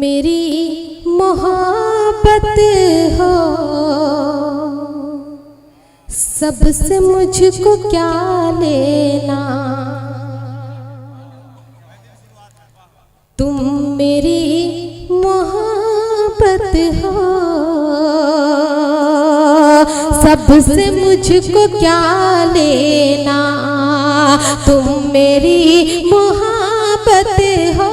मेरी मोहब्बत हो सबसे मुझको क्या लेना, तुम मेरी मोहब्बत हो सबसे मुझको क्या लेना, तुम मेरी मोहब्बत हो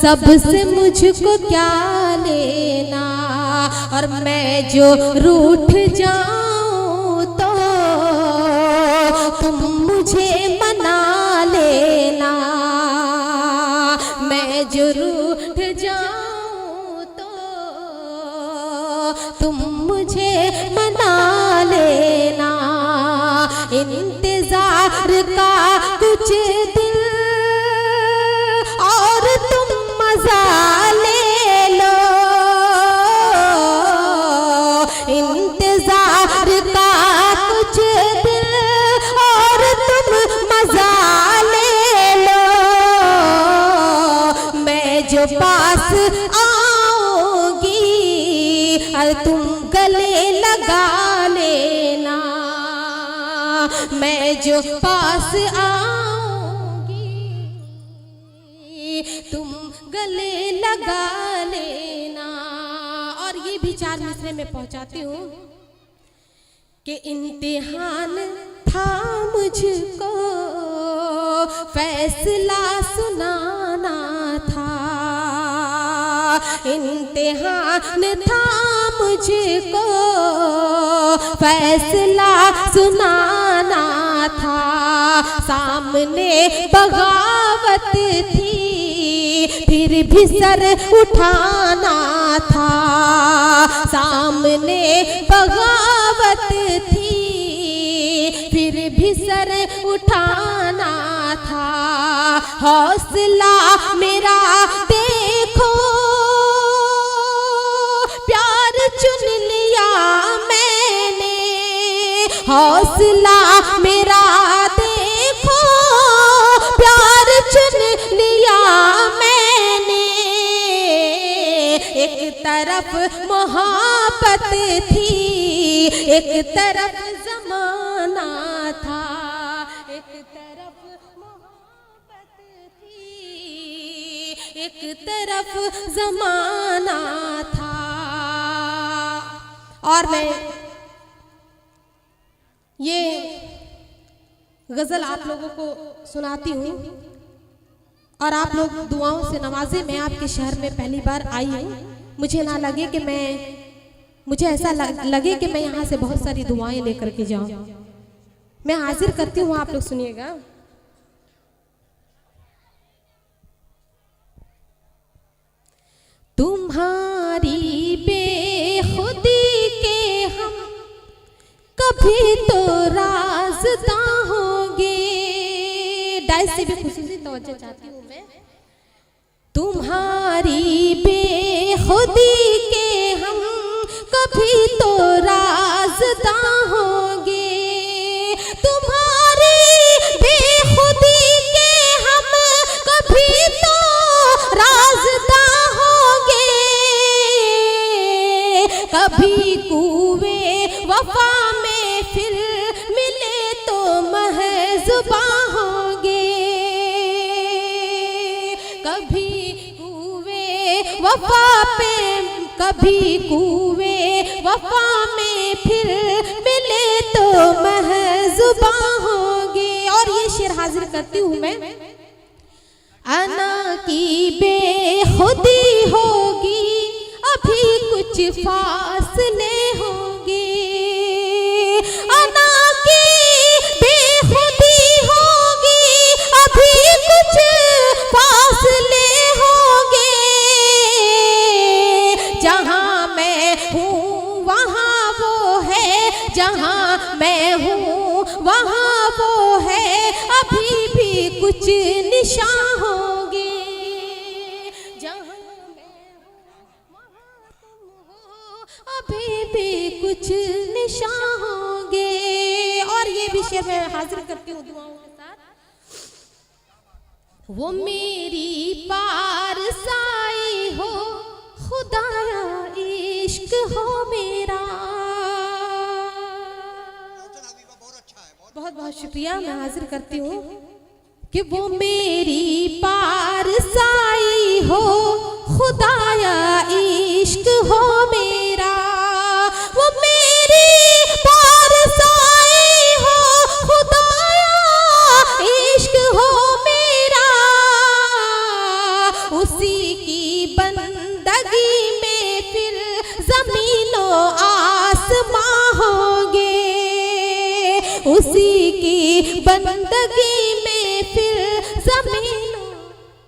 सबसे मुझको क्या लेना। और मैं जो रूठ जाऊं तो तुम मुझे मना लेना, मैं जो रूठ जाऊं तो तुम मुझे मना लेना। इंतजार का कुछ दिन और तुम मजा ले लो, इंतजार का कुछ दिन और तुम मजा ले लो। मैं जो पास आऊंगी और तुम गले लगा लेना, मैं जो पास आऊंगी तुम गले लगा लेना। और ये भी चार मिसरे में पहुंचाती हूँ कि इम्तिहान था मुझको फैसला सुनाना था, इम्तिहान था मुझको फैसला सुनाना था। सामने बगावत थी फिर भी सर उठाना था, सामने बगावत थी फिर भी सर उठाना था। हौसला मेरा देखो प्यार चुन लिया मैंने, हौसला मेरा देखो प्यार चुन लिया मैंने। एक तरफ मोहब्बत थी एक तरफ जमाना था, एक तरफ मोहब्बत थी एक तरफ जमाना था। और मैं ये गज़ल आप लोगों को सुनाती हूँ और आप लोग दुआओं से नवाजे। मैं आपके शहर में पहली बार आई हूँ, मुझे ना लगे कि मुझे ऐसा लगे कि मैं यहाँ से बहुत सारी दुआएं लेकर के जाऊँ। मैं हाजिर करती हूँ, आप लोग सुनिएगा। तुम्हारी बेखुदी के हम कभी तो राज़दा होंगे। डाइस से भी खुसूसी तवज्जो चाहती हूँ मैं। तुम्हारी बेखुदी के हम कभी तो राज़दा होंगे, तुम्हारी बेखुदी के हम कभी तो राज़दा होंगे। कभी कुए वफा में फिर मिले तो महज़ुबा होंगे, कभी कुए वफा पे कभी कुए वफा में फिर मिले तो महज़ुबा होंगे। और ये शेर हाजिर करती हूँ मैं। अना की बेखुदी होगी अभी कुछ फासले होंगे, अना की बेखुदी होगी अभी कुछ फासले होंगे। जहाँ मैं हूँ वहाँ वो है, जहाँ मैं हूँ वहाँ वो है, अभी भी कुछ निशान होंगे। जहाँ मैं हूँ वहाँ तुम हो, अभी भी कुछ निशान होंगे। और ये भी शेर मैं हाजिर करती हूँ दुआओं के साथ। वो मेरी पारसाई खुदाया इश्क हो मेरा। बहुत बहुत शुक्रिया, मैं हाजिर करती हूँ कि वो मेरी पारसाई हो खुदाया इश्क हो मेरा, वो मेरी पारसाई हो खुदाया इश्क हो मेरा, उसी की बंदगी में फिर ज़मीनो आसमां होंगे, उसी की बंदगी